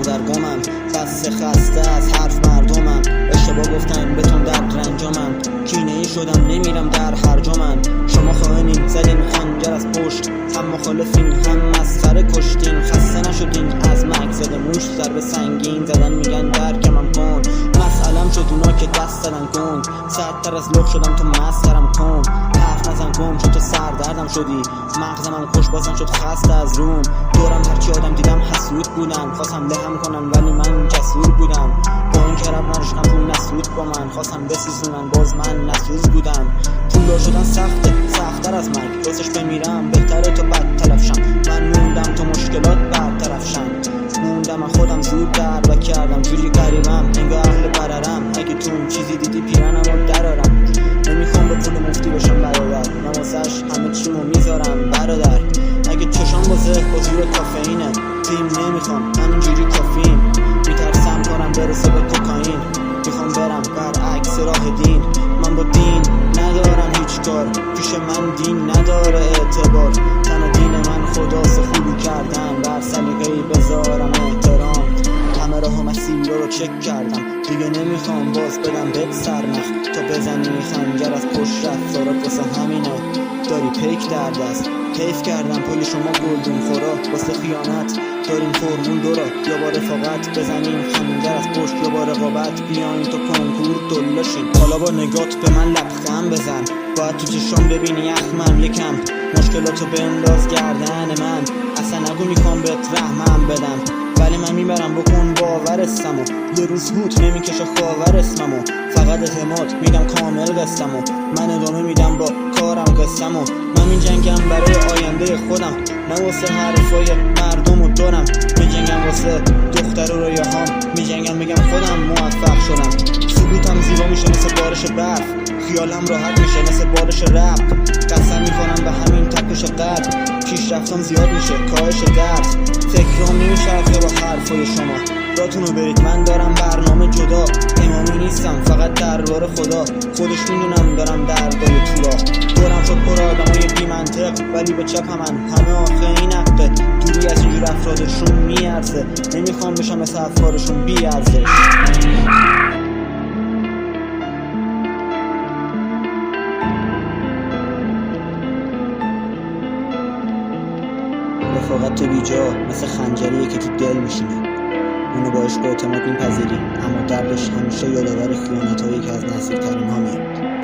سردرگمم، بسته خسته از حرف مردمم، اشتباه گفتن بتون در رنجامم، کینه ای شدم نمیرم در هرجامم. شما خائنین زدین خنجر از پشت، هم مخالفین هم مسخره کشتین، خسته نشدین از مگزد موش ضربه سنگین زدن میگن درکمم کن، مسئلم شد اونا که دست زدن کن، سردتر از لخ شدم تو مسخرم کن، حرف نزن گم شد تو سردردم شدی، مغزمم خوش بازم شد خسته از روم، دورم هرچی آدم دیدم حسود بودن، خواستم لهم کنن ولی من جسور بودم، با این که رب نداشتم پول نسود با من، خواستم بسیزونن باز من نسوز بودم، پولدار شدن سخته سخت‌تر از مرگ، راستش بمیرم بهتره تا بد تلف شم، من موندم تو مشکلات برطرف شن، موندم من خودم زود در و کردم جوری قریبم انگار اهل بررم، اگه تو چیزی دیدی پیرنم و درارم، نمیخوام به پول مفتی باشم برادر، من واسش همه چیمو میذارم برادر، اگه چشام بازه با زور کافئینه، تیم نمیخوام همینجوری کافین، میترسم کارم برسه به کوکائین، میخوام برم برعکس راه دین، من با دین ندارم هیچ کار، پیش من دین نداره اعتبار، تنها دین من خداست خوبی کردن، بر سلیقه‌ای بذارم احترام، همه راه و مسیر رو چک کردم، دیگه نمیخوام باز بدم بهت سرنخ، تا بزنی خنجر از پشت رفتارات، واسه همینه داری پیک در دست، حیف کردم پول شما گلدون خورا، واسه خیانت داریم فرمون دورا، یا با رفاقت بزنیم خنجر از پشت، یا با رقابت بیاین تو کنکور دلاشین، حالا با نگات به من لبخند بزن، باید تو چشام ببینی اخمم یکم، مشکلاتو بنداز گردن من، اصلا نگو میخوام بهت رحمم بدم، ولی من میبرم بکن باور اسمو، یه روز هوت نمیکشه خاور اسممو، فقط اعتماد میدم کامل قسمو، من ادامه میدم با کارم قسمو، من میجنگم برای آینده خودم، نه واسه حرفای مردم و دارم، میجنگم واسه دختر و رویاهام، میجنگم میگم خودم موفق شدم، سکوتم زیبا میشه مثل بارش برف، خیالم راحت میشه مثل بارش رپ، قسم میخورم به همین تپش قلب، پیشرفتم زیاد میشه کاهش درد، فکرام نمیچرخه با حرفای شما، راتونو برید من دارم برنامه جدا، امامی نیستم فقط درباره خدا، خودش میدونم دارم دردای طولا، دورم شد پر آدمای بی منطق، ولی به چپ همه آخه این حقه، دوری از اینجور افرادشون میارزه، نمیخوام بشم مثل افکارشون بیارزه. رفاقت تو بیجا مثل خنجریه که تو دل میشینه، اونو با عشق و اعتماد میپذیری، اما دردش همیشه یادآور خیانتایی که از نزدیکترین ها میاد.